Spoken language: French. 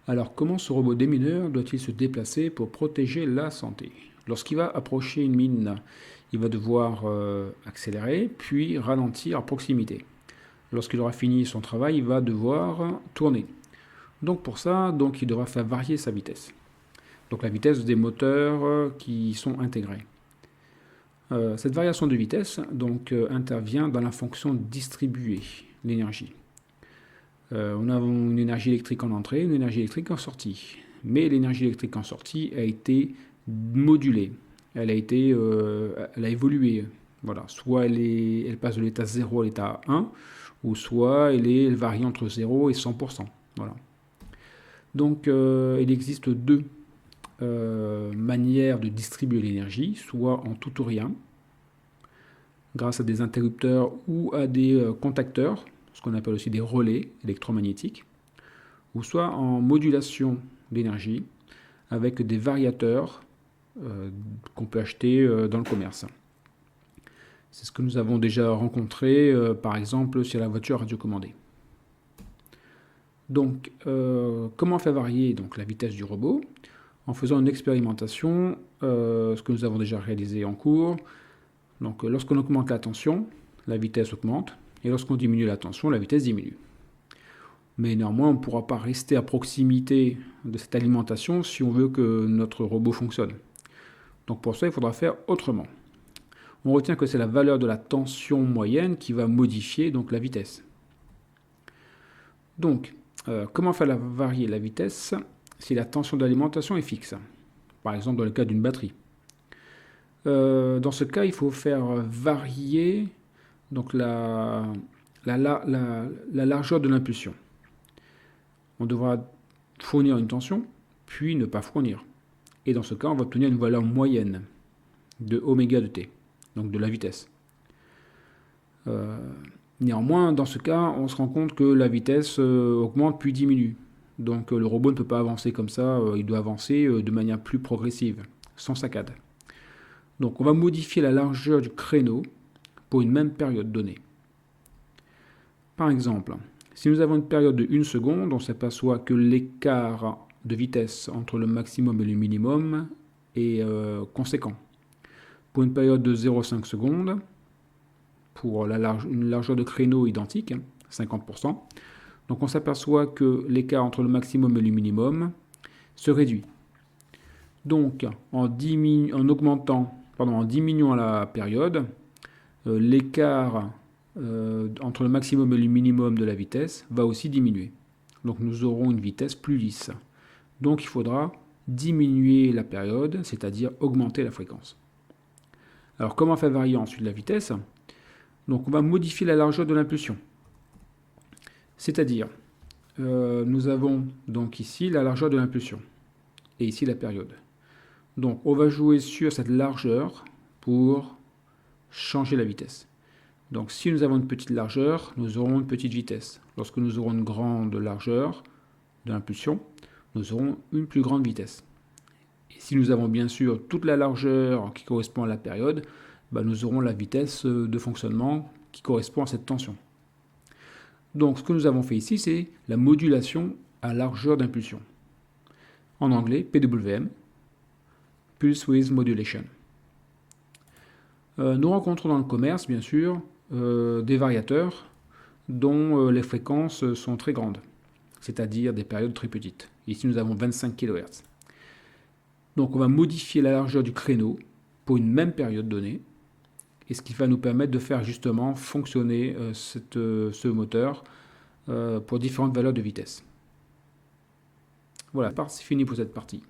Alors, comment ce robot démineur doit-il se déplacer pour protéger la santé? Lorsqu'il va approcher une mine, il va devoir accélérer, puis ralentir à proximité. Lorsqu'il aura fini son travail, il va devoir tourner. Donc pour ça, il devra faire varier sa vitesse. Donc la vitesse des moteurs qui sont intégrés. Cette variation de vitesse intervient dans la fonction distribuer l'énergie. On a une énergie électrique en entrée, une énergie électrique en sortie. Mais l'énergie électrique en sortie a été modulée. Elle a évolué. Voilà. Soit elle passe de l'état 0 à l'état 1, ou soit elle varie entre 0 et 100%. Voilà. Donc il existe deux manières de distribuer l'énergie, soit en tout ou rien, grâce à des interrupteurs ou à des contacteurs, ce qu'on appelle aussi des relais électromagnétiques, ou soit en modulation d'énergie avec des variateurs qu'on peut acheter dans le commerce. C'est ce que nous avons déjà rencontré, par exemple, sur la voiture radiocommandée. Donc, comment faire varier la vitesse du robot? En faisant une expérimentation, ce que nous avons déjà réalisé en cours. Donc, lorsqu'on augmente la tension, la vitesse augmente, et lorsqu'on diminue la tension, la vitesse diminue. Mais néanmoins, on ne pourra pas rester à proximité de cette alimentation si on veut que notre robot fonctionne. Donc pour ça, il faudra faire autrement. On retient que c'est la valeur de la tension moyenne qui va modifier la vitesse. Donc, comment faire varier la vitesse si la tension d'alimentation est fixe? Par exemple, dans le cas d'une batterie. Dans ce cas, il faut faire varier la largeur de l'impulsion. On devra fournir une tension, puis ne pas fournir. Et dans ce cas, on va obtenir une valeur moyenne de oméga de t, donc de la vitesse. Néanmoins, dans ce cas, on se rend compte que la vitesse augmente puis diminue. Donc le robot ne peut pas avancer comme ça, il doit avancer de manière plus progressive, sans saccade. Donc on va modifier la largeur du créneau pour une même période donnée. Par exemple, si nous avons une période de 1 seconde, on s'aperçoit que l'écart de vitesse entre le maximum et le minimum est conséquent. Pour une période de 0,5 secondes, pour une largeur de créneau identique, 50%, donc on s'aperçoit que l'écart entre le maximum et le minimum se réduit. Donc en diminuant la période, l'écart entre le maximum et le minimum de la vitesse va aussi diminuer. Donc nous aurons une vitesse plus lisse. Donc il faudra diminuer la période, c'est-à-dire augmenter la fréquence. Alors comment faire varier ensuite la vitesse? Donc on va modifier la largeur de l'impulsion. C'est-à-dire, nous avons donc ici la largeur de l'impulsion et ici la période. Donc on va jouer sur cette largeur pour changer la vitesse. Donc si nous avons une petite largeur, nous aurons une petite vitesse. Lorsque nous aurons une grande largeur de l'impulsion, nous aurons une plus grande vitesse. Et si nous avons bien sûr toute la largeur qui correspond à la période, nous aurons la vitesse de fonctionnement qui correspond à cette tension. Donc ce que nous avons fait ici, c'est la modulation à largeur d'impulsion. En anglais, PWM, Pulse Width Modulation. Nous rencontrons dans le commerce, bien sûr, des variateurs dont les fréquences sont très grandes, c'est-à-dire des périodes très petites. Ici, nous avons 25 kHz. Donc, on va modifier la largeur du créneau pour une même période donnée, et ce qui va nous permettre de faire justement fonctionner ce moteur pour différentes valeurs de vitesse. Voilà, c'est fini pour cette partie.